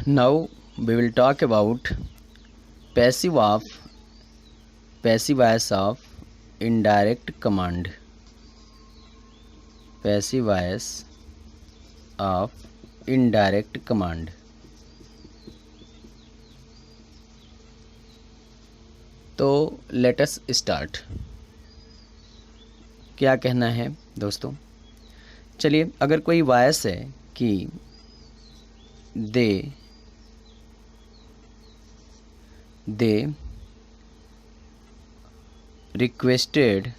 Now we will talk about passive voice of indirect command. Passive voice of indirect command. तो let us start. क्या कहना है दोस्तों? चलिए, अगर कोई वॉइस है कि दे requested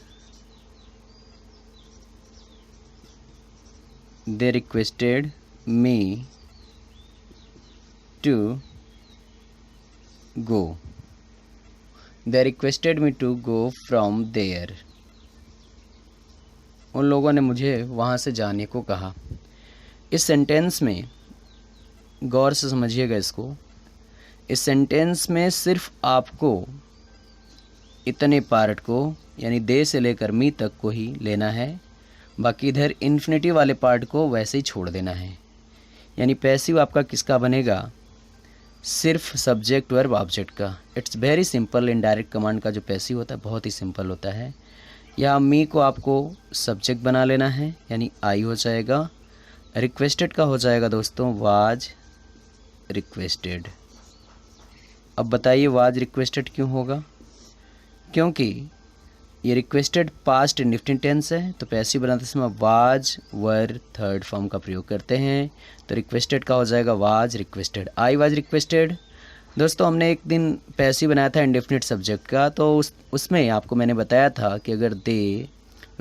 me to go. They requested me to go from there. उन लोगों ने मुझे वहाँ से जाने को कहा। इस सेंटेंस में गौर से समझिएगा इसको। इस सेंटेंस में सिर्फ आपको इतने पार्ट को यानी दे से लेकर मी तक को ही लेना है, बाकी इधर इन्फिनिटी वाले पार्ट को वैसे ही छोड़ देना है। यानी पैसिव आपका किसका बनेगा? सिर्फ सब्जेक्ट वर्ब ऑब्जेक्ट का। It's very simple. Indirect command का जो पैसिव होता है बहुत ही सिंपल होता है। यहाँ मी को आपको सब्जेक्ट बना लेना है, यानी आई हो जाएगा। रिक्वेस्टेड का हो जाएगा दोस्तों वाज रिक्वेस्टेड। अब बताइए वाज रिक्वेस्टेड क्यों होगा? क्योंकि ये रिक्वेस्टेड पास्ट इंडेफिनिट टेंस है, तो पैसिव बनाते समय वाज वर थर्ड फॉर्म का प्रयोग करते हैं। तो रिक्वेस्टेड का हो जाएगा was requested. I was requested. दोस्तों, हमने एक दिन पैसिव बनाया था इंडेफिनिट सब्जेक्ट का, तो उसमें आपको मैंने बताया था कि अगर दे,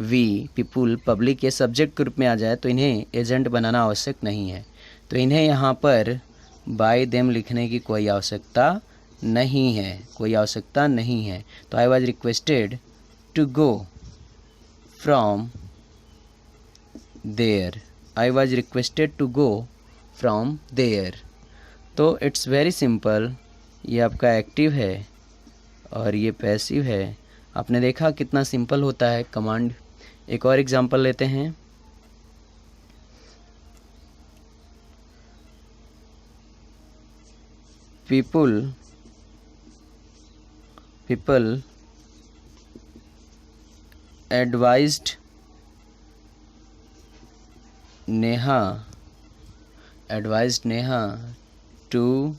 वी, पीपुल, पब्लिक ये सब्जेक्ट ग्रुप में आ जाए तो इन्हें एजेंट बनाना आवश्यक नहीं है। तो इन्हें यहाँ पर बाय देम लिखने की कोई आवश्यकता नहीं है, तो I was requested to go from there. तो इट्स वेरी सिंपल। ये आपका एक्टिव है और ये पैसिव है। आपने देखा कितना सिंपल होता है कमांड। एक और एग्जांपल लेते हैं। People advised Neha to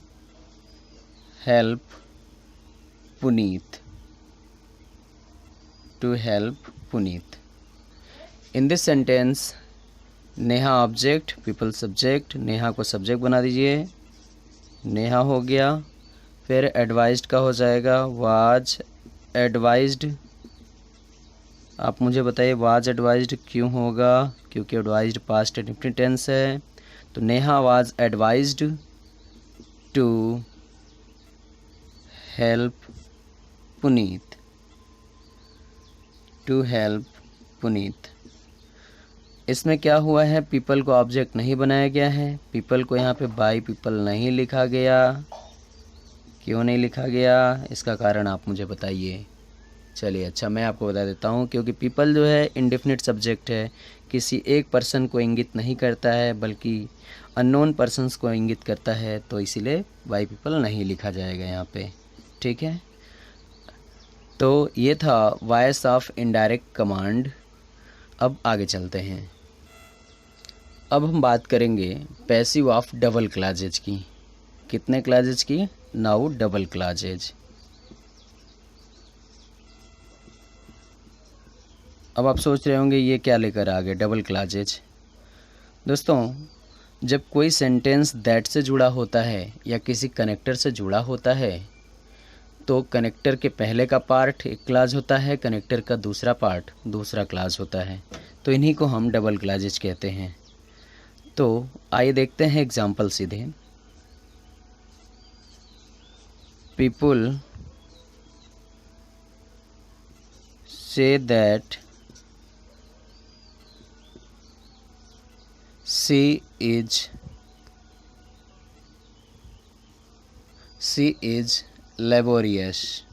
help Puneet. In this sentence, Neha object, people subject, Neha को सब्जेक्ट बना दीजिए, नेहा हो गया। फिर एडवाइज्ड का हो जाएगा वाज एडवाइज्ड। आप मुझे बताइए वाज एडवाइज्ड क्यों होगा? क्योंकि एडवाइज्ड पास्ट इंडेफिनिट टेंस है। तो Neha was advised to help Puneet. इसमें क्या हुआ है? पीपल को ऑब्जेक्ट नहीं बनाया गया है। पीपल को यहाँ पे बाय पीपल नहीं लिखा गया। क्यों नहीं लिखा गया? इसका कारण आप मुझे बताइए। चलिए, अच्छा मैं आपको बता देता हूँ। क्योंकि पीपल जो है इंडेफिनिट सब्जेक्ट है, किसी एक पर्सन को इंगित नहीं करता है बल्कि अननोन पर्सन्स को इंगित करता है, तो इसीलिए बाय पीपल नहीं लिखा जाएगा यहाँ पे। ठीक है, तो ये था वॉइस ऑफ इनडायरेक्ट कमांड। अब आगे चलते हैं। अब हम बात करेंगे पैसिव ऑफ डबल क्लॉजेज की। कितने क्लॉजेज की? Now double clauses. अब आप सोच रहे होंगे ये क्या लेकर आ गए डबल क्लॉजेज। दोस्तों, जब कोई सेंटेंस दैट से जुड़ा होता है या किसी कनेक्टर से जुड़ा होता है, तो कनेक्टर के पहले का पार्ट एक क्लॉज होता है, कनेक्टर का दूसरा पार्ट दूसरा क्लॉज होता है। तो इन्हीं को हम डबल क्लॉजेज कहते हैं। तो आइए देखते हैं एग्जाम्पल सीधे। People say that she is laborious.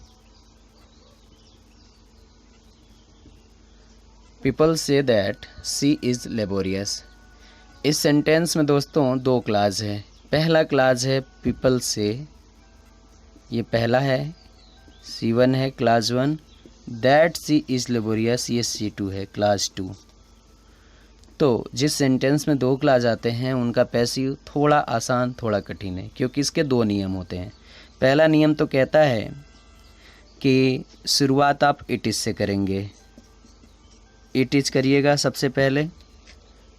People say that she is laborious. इस सेंटेंस में दोस्तों दो क्लास है, पहला क्लास है पीपल से, ये पहला है, C1 है class 1, that C is laborious, ये C2 है क्लास 2। तो जिस सेंटेंस में 2 क्लास आते हैं उनका पैसिव थोड़ा आसान थोड़ा कठिन है, क्योंकि इसके 2 नियम होते हैं। पहला नियम तो कहता है कि शुरुआत आप इट इज़ से करेंगे, इट इज़ करिएगा सबसे पहले,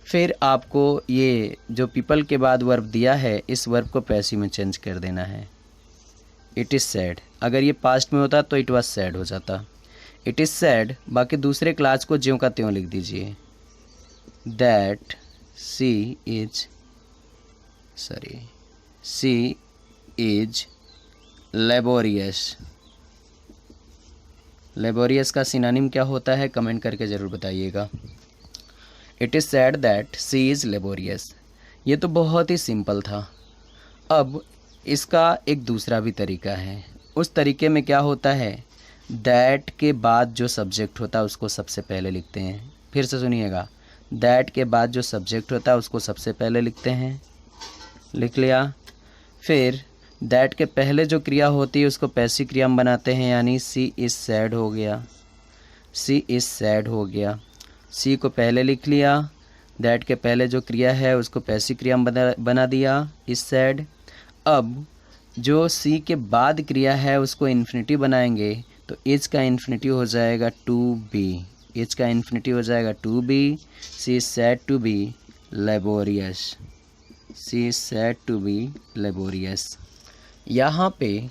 फिर आपको ये जो पीपल के बाद वर्ब दिया है इस वर्ब को पैसिव में चेंज कर देना है। इट इज़ सैड, अगर ये पास्ट में होता तो इट वाज सैड हो जाता। इट इज़ सैड, बाकी दूसरे क्लास को ज्यों का त्यों लिख दीजिए, that C is laborious. Laborious का सिनोनिम क्या होता है कमेंट करके ज़रूर बताइएगा। It is said that C is laborious. ये तो बहुत ही सिंपल था। अब इसका एक दूसरा भी तरीका है। उस तरीके में क्या होता है, दैट के बाद जो सब्जेक्ट होता है उसको सबसे पहले लिखते हैं। फिर से सुनिएगा, दैट के बाद जो सब्जेक्ट होता है उसको सबसे पहले लिखते हैं, लिख लिया। फिर दैट के पहले जो क्रिया होती है उसको पैसिव क्रिया में बनाते हैं, यानी सी इज़ सैड हो गया, सी इज़ सैड हो गया। सी को पहले लिख लिया, दैट के पहले जो क्रिया है उसको पैसिव क्रिया में बना दिया, इज़ सैड। अब जो सी के बाद क्रिया है उसको इन्फिनिटिव बनाएंगे, तो इज का इन्फिनिटिव हो जाएगा टू बी, इज का इन्फिनिटिव हो जाएगा to be. C is said to be laborious, C is said to be laborious. यहाँ पे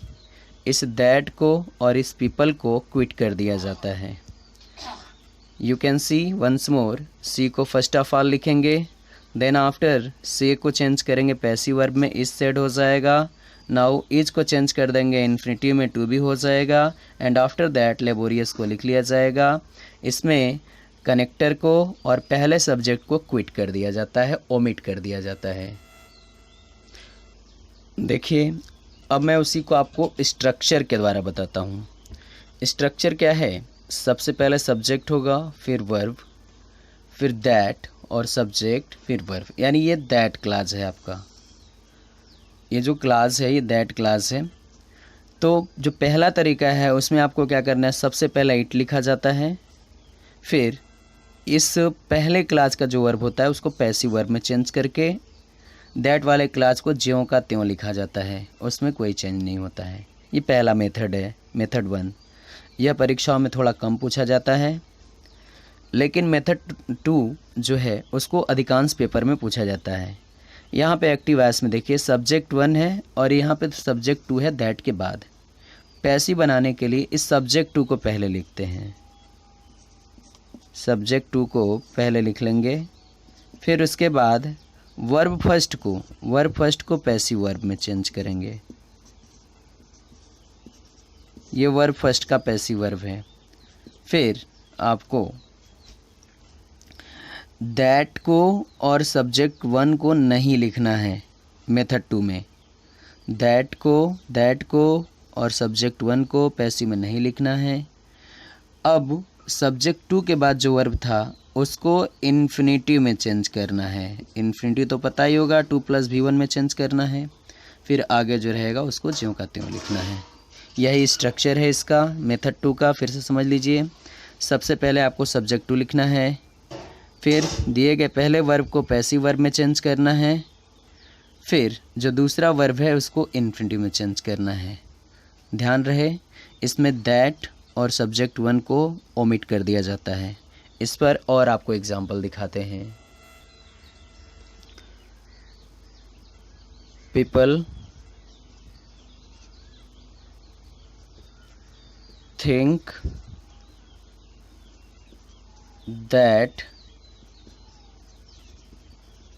इस दैट को और इस पीपल को क्विट कर दिया जाता है। You can see once more, C को फर्स्ट ऑफ ऑल लिखेंगे, देन आफ्टर से को चेंज करेंगे पैसिव वर्ब में, इज सैड हो जाएगा। नाउ इज को चेंज कर देंगे इन्फिनिटिव में, टू बी हो जाएगा, एंड आफ्टर दैट लेबोरियस को लिख लिया जाएगा। इसमें कनेक्टर को और पहले सब्जेक्ट को क्विट कर दिया जाता है, ओमिट कर दिया जाता है। देखिए अब मैं उसी को आपको स्ट्रक्चर के द्वारा बताता हूँ। स्ट्रक्चर क्या है, सबसे पहले सब्जेक्ट होगा, फिर वर्ब, फिर दैट और सब्जेक्ट, फिर वर्ब, यानी ये दैट क्लास है आपका। ये जो क्लास है ये दैट क्लास है। तो जो पहला तरीका है उसमें आपको क्या करना है, सबसे पहले इट लिखा जाता है, फिर इस पहले क्लास का जो वर्ब होता है उसको पैसिव वर्ब में चेंज करके दैट वाले क्लास को ज्यों का त्यों लिखा जाता है, उसमें कोई चेंज नहीं होता है। ये पहला मेथड है, मेथड 1। यह परीक्षाओं में थोड़ा कम पूछा जाता है, लेकिन मेथड 2 जो है उसको अधिकांश पेपर में पूछा जाता है। यहाँ पे एक्टिव वॉइस में देखिए सब्जेक्ट 1 है और यहाँ पे सब्जेक्ट 2 है दैट के बाद। पैसिव बनाने के लिए इस सब्जेक्ट 2 को पहले लिखते हैं, सब्जेक्ट 2 को पहले लिख लेंगे, फिर उसके बाद वर्ब फर्स्ट को पैसिव वर्ब में चेंज करेंगे। ये वर्ब फर्स्ट का पैसिव वर्ब है। फिर आपको दैट को और सब्जेक्ट 1 को नहीं लिखना है मेथड 2 में। दैट को और सब्जेक्ट 1 को पैसिव में नहीं लिखना है। अब सब्जेक्ट 2 के बाद जो वर्ब था उसको इन्फिनिटिव में चेंज करना है। इन्फिनिटिव तो पता ही होगा, 2 + V1 में चेंज करना है। फिर आगे जो रहेगा उसको ज्यों का त्यों लिखना है। यही स्ट्रक्चर है इसका मेथड 2 का। फिर से समझ लीजिए, सबसे पहले आपको सब्जेक्ट 2 लिखना है, फिर दिए गए पहले वर्ब को पैसिव वर्ब में चेंज करना है, फिर जो दूसरा वर्ब है उसको इन्फिनिटिव में चेंज करना है। ध्यान रहे इसमें दैट और सब्जेक्ट 1 को ओमिट कर दिया जाता है। इस पर और आपको एग्जाम्पल दिखाते हैं। People think that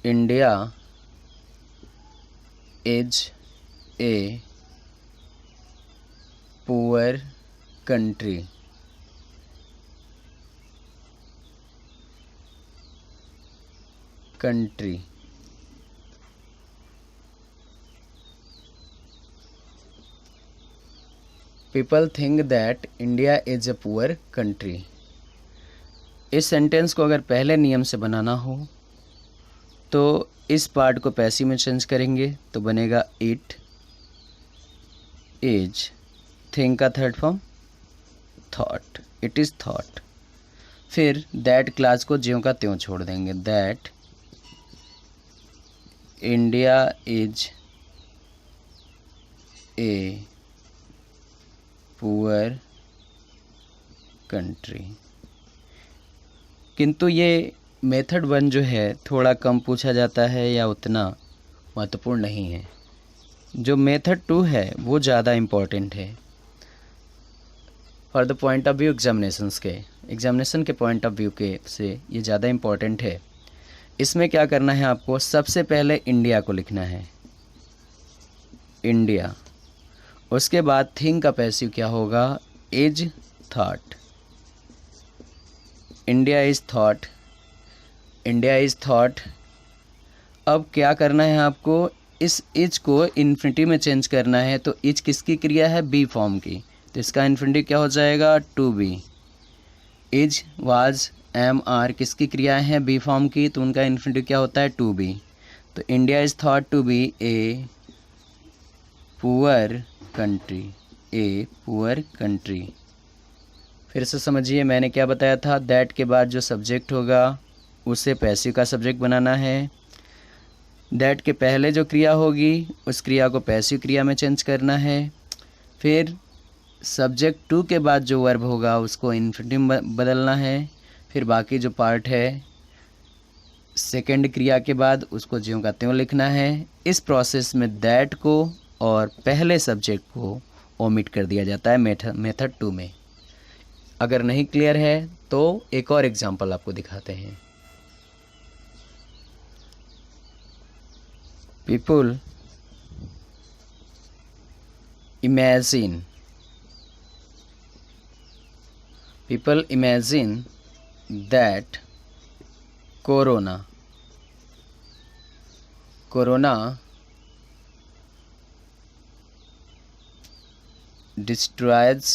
India is a poor country. People think that India is a poor country. इस सेंटेंस को अगर पहले नियम से बनाना हो तो इस पार्ट को पैसिव में चेंज करेंगे तो बनेगा इट इज। थिंक का third form thought, it is thought. फिर दैट क्लास को ज्यों का त्यों छोड़ देंगे, that India is a poor country. किंतु ये मेथड 1 जो है थोड़ा कम पूछा जाता है या उतना महत्वपूर्ण नहीं है। जो मेथड 2 है वो ज़्यादा इम्पॉर्टेंट है for the point of view examination के पॉइंट ऑफ व्यू के से ये ज़्यादा इम्पॉर्टेंट है। इसमें क्या करना है आपको, सबसे पहले इंडिया को लिखना है, इंडिया। उसके बाद थिंक का पैसिव क्या होगा, is thought. India is thought, India is thought. अब क्या करना है आपको, इस इज को इन्फिनिटिव में चेंज करना है। तो इज किसकी क्रिया है, बी फॉर्म की, तो इसका इन्फिनिटिव क्या हो जाएगा, to be. Is was am are किसकी क्रिया है, बी फॉर्म की, तो उनका इन्फिनिटिव क्या होता है, टू बी। तो India is thought to be a poor country, a poor country. फिर से समझिए मैंने क्या बताया था, दैट के बाद जो सब्जेक्ट होगा उसे पैसिव का सब्जेक्ट बनाना है। दैट के पहले जो क्रिया होगी उस क्रिया को पैसिव क्रिया में चेंज करना है। फिर सब्जेक्ट 2 के बाद जो वर्ब होगा उसको इन्फिनिटिव में बदलना है। फिर बाकी जो पार्ट है सेकंड क्रिया के बाद उसको ज्यों का त्यों लिखना है। इस प्रोसेस में दैट को और पहले सब्जेक्ट को ओमिट कर दिया जाता है मेथड 2 में। अगर नहीं क्लियर है तो एक और एग्जांपल आपको दिखाते हैं। People imagine that corona destroys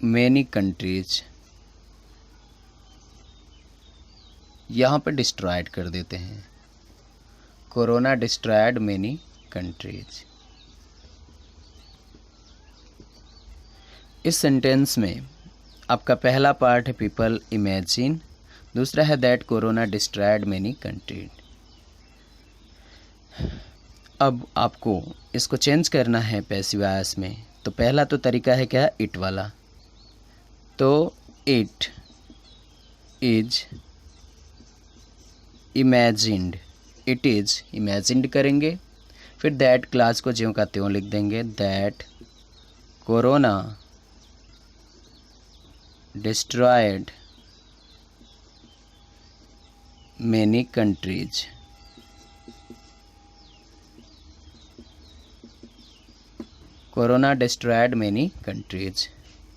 many countries। यहाँ पर डिस्ट्रॉयड कर देते हैं, कोरोना डिस्ट्रॉयड मेनी कंट्रीज। इस सेंटेंस में आपका पहला पार्ट है पीपल इमेजिन, दूसरा है that corona destroyed many countries. अब आपको इसको चेंज करना है पैसिव वॉइस में। तो पहला तो तरीका है क्या, इट वाला। तो it is imagined, it is imagined करेंगे। फिर दैट क्लास को ज्यों का त्यों लिख देंगे, that corona destroyed many countries. Corona destroyed many countries,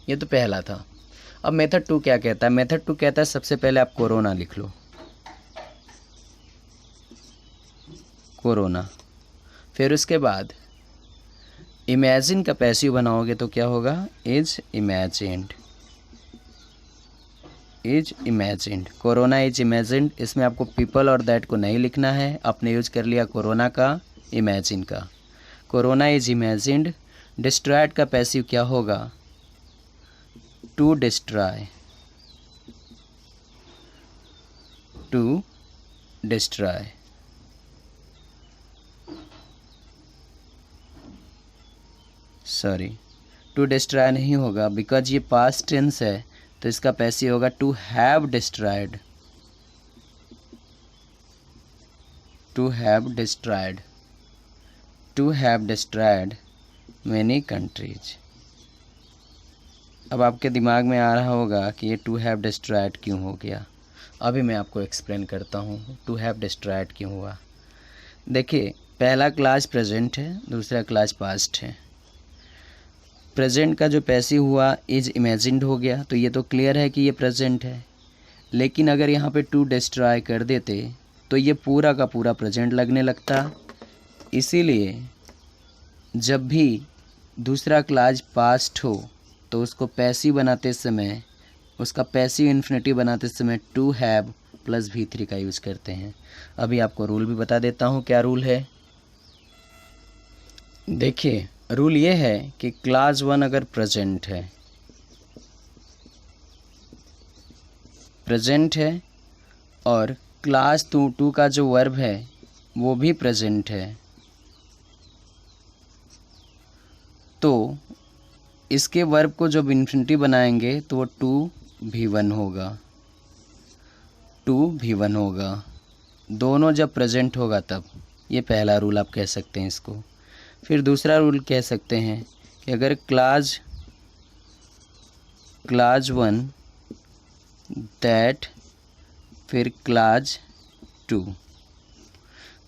ये तो पहला था। अब मेथड 2 क्या कहता है, मेथड 2 कहता है सबसे पहले आप कोरोना लिख लो, कोरोना। फिर उसके बाद इमेजिन का पैसिव बनाओगे तो क्या होगा, is imagined, is imagined. Corona is imagined, इसमें आपको पीपल और दैट को नहीं लिखना है, आपने यूज कर लिया कोरोना का, इमेजिन का। Corona is imagined. डिस्ट्रॉयड का पैसिव क्या होगा, to destroy, to destroy. Sorry, to destroy नहीं होगा बिकॉज ये पास्ट टेंस है, तो इसका पैसिव होगा to have destroyed, to have destroyed, to have destroyed many countries. अब आपके दिमाग में आ रहा होगा कि ये टू हैव डिस्ट्रॉयड क्यों हो गया। अभी मैं आपको एक्सप्लेन करता हूँ टू हैव डिस्ट्रॉयड क्यों हुआ। देखिए, पहला क्लास प्रेजेंट है, दूसरा क्लास पास्ट है। प्रेजेंट का जो पैसिव हुआ इज इमेजिन्ड हो गया, तो ये तो क्लियर है कि ये प्रेजेंट है। लेकिन अगर यहाँ पे टू डिस्ट्रॉय कर देते तो ये पूरा का पूरा प्रेजेंट लगने लगता। इसीलिए जब भी दूसरा क्लॉज पास्ट हो तो उसको पैसिव बनाते समय, उसका पैसिव इन्फिनिटिव बनाते समय टू हैव प्लस V3 का यूज़ करते हैं। अभी आपको रूल भी बता देता हूँ क्या रूल है। देखिए रूल ये है कि क्लॉज 1 अगर प्रेजेंट है और क्लॉज 2 का जो वर्ब है वो भी प्रेजेंट है, तो इसके वर्ब को जब इन्फिनिटी बनाएंगे तो वो 2V1 होगा। दोनों जब प्रेजेंट होगा तब। ये पहला रूल आप कह सकते हैं इसको। फिर दूसरा रूल कह सकते हैं कि अगर क्लॉज 1 दैट, फिर क्लॉज 2।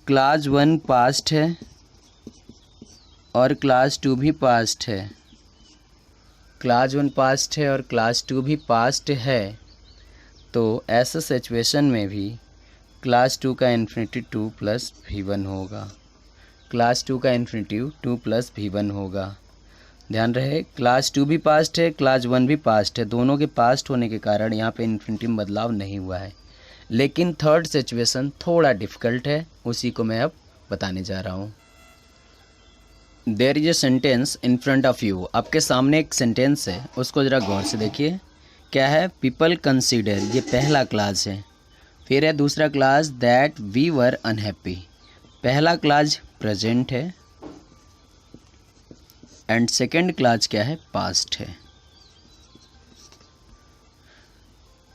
क्लॉज 1 पास्ट है और क्लॉज 2 भी पास्ट है। क्लॉज 1 पास्ट है और क्लॉज 2 भी पास्ट है, तो ऐसा सिचुएशन में भी क्लॉज 2 का इन्फिनिटिव 2 प्लस V1 होगा। क्लॉज 2 का इन्फिनिटिव 2 प्लस V1 होगा। ध्यान रहे क्लॉज 2 भी पास्ट है, क्लॉज 1 भी पास्ट है। दोनों के पास्ट होने के कारण यहाँ पे इन्फिनिटिव में बदलाव नहीं हुआ है। लेकिन थर्ड सिचुएशन थोड़ा डिफ़िकल्ट है, उसी को मैं अब बताने जा रहा हूँ। There is a sentence in front of you. आपके सामने एक सेंटेंस है, उसको ज़रा गौर से देखिए। क्या है? पीपल कंसीडर, ये पहला क्लॉज है। फिर है दूसरा clause that we were unhappy. पहला क्लॉज प्रेजेंट है एंड सेकंड क्लॉज क्या है? पास्ट है।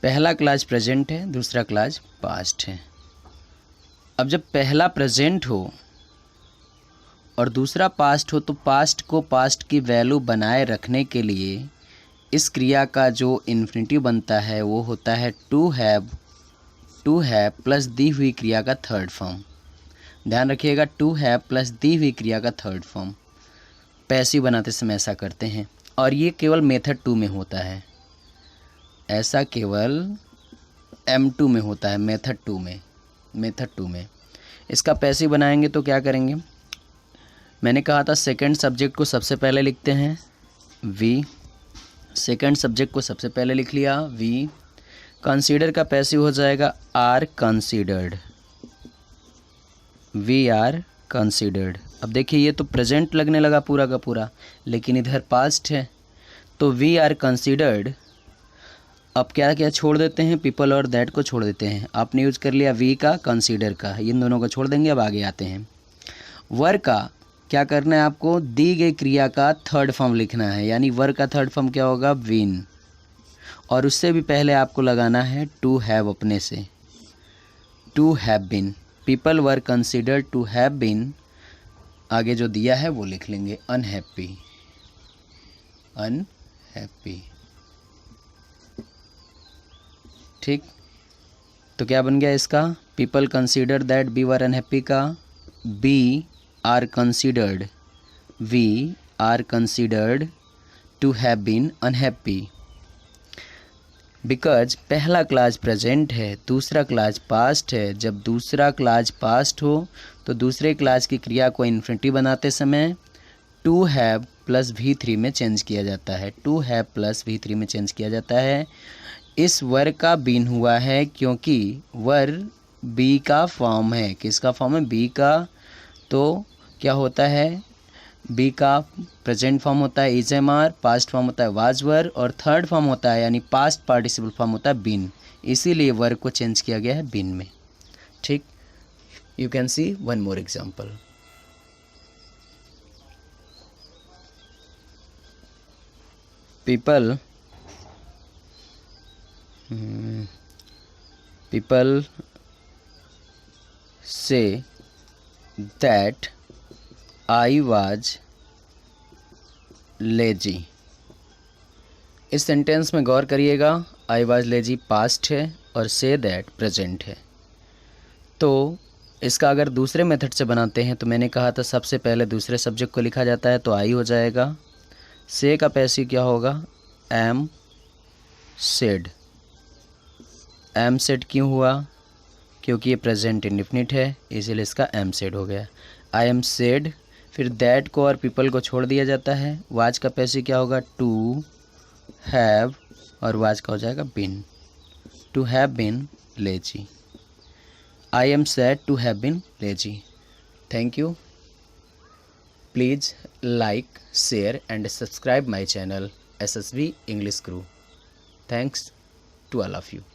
पहला क्लॉज प्रेजेंट है, दूसरा क्लॉज पास्ट है। अब जब पहला प्रेजेंट हो और दूसरा पास्ट हो तो पास्ट को पास्ट की वैल्यू बनाए रखने के लिए इस क्रिया का जो इन्फिनिटिव बनता है वो होता है टू हैव प्लस दी हुई क्रिया का थर्ड फॉर्म। ध्यान रखिएगा, टू हैव प्लस दी हुई क्रिया का थर्ड फॉर्म। पैसिव बनाते समय ऐसा करते हैं और ये केवल मेथड 2 में होता है। ऐसा केवल M2 में होता है, मेथड 2 में। इसका पैसिव बनाएंगे तो क्या करेंगे? मैंने कहा था सेकंड सब्जेक्ट को सबसे पहले लिखते हैं वी। सेकंड सब्जेक्ट को सबसे पहले लिख लिया वी। कंसीडर का पैसिव हो जाएगा are considered, we are considered. अब देखिए ये तो प्रेजेंट लगने लगा पूरा का पूरा, लेकिन इधर पास्ट है, तो वी आर कंसीडर्ड। अब क्या क्या छोड़ देते हैं? पीपल और दैट को छोड़ देते हैं। आपने यूज कर लिया वी का, कंसीडर का, इन दोनों को छोड़ देंगे। अब आगे आते हैं वर का। क्या करना है आपको? दी गई क्रिया का थर्ड फॉर्म लिखना है, यानी वर का थर्ड फॉर्म क्या होगा? बीन। और उससे भी पहले आपको लगाना है टू हैव अपने से, to have been. People were considered to have been. आगे जो दिया है वो लिख लेंगे अनहैप्पी। ठीक, तो क्या बन गया इसका? People consider that be were unhappy का be are considered, we are considered to have been unhappy. Because पहला क्लॉज प्रेजेंट है, दूसरा क्लॉज पास्ट है। जब दूसरा क्लॉज पास्ट हो तो दूसरे क्लॉज की क्रिया को इन्फिनिटिव बनाते समय टू हैव प्लस V3 में चेंज किया जाता है। टू हैव प्लस V3 में चेंज किया जाता है। इस वर का बीन हुआ है क्योंकि वर बी का फॉर्म है। किसका फॉर्म है? बी का। तो क्या होता है? बी का प्रेजेंट फॉर्म होता है is am are, past form होता है वाज वर, और थर्ड फॉर्म होता है यानी पास्ट पार्टिसिपल फॉर्म होता है बीन। इसीलिए वर को चेंज किया गया है बीन में। ठीक, you can C one more example. people say that I was lazy। इस सेंटेंस में गौर करिएगा, I was lazy पास्ट है और say that प्रेजेंट है। तो इसका अगर दूसरे मेथड से बनाते हैं तो मैंने कहा था सबसे पहले दूसरे सब्जेक्ट को लिखा जाता है, तो आई हो जाएगा। से का पैसिव क्या होगा? M said. एम सेड क्यों हुआ? क्योंकि ये प्रेजेंट इंडेफिनिट है इसीलिए इसका एम सेड हो गया। आई एम सेड, फिर दैट को और पीपल को छोड़ दिया जाता है। वाज का पैसिव क्या होगा? टू हैव, और वाज का हो जाएगा been. To have been lazy. I am said to have been lazy. Thank you. Please like, share and subscribe my channel SSV English Crew. Thanks to all of you.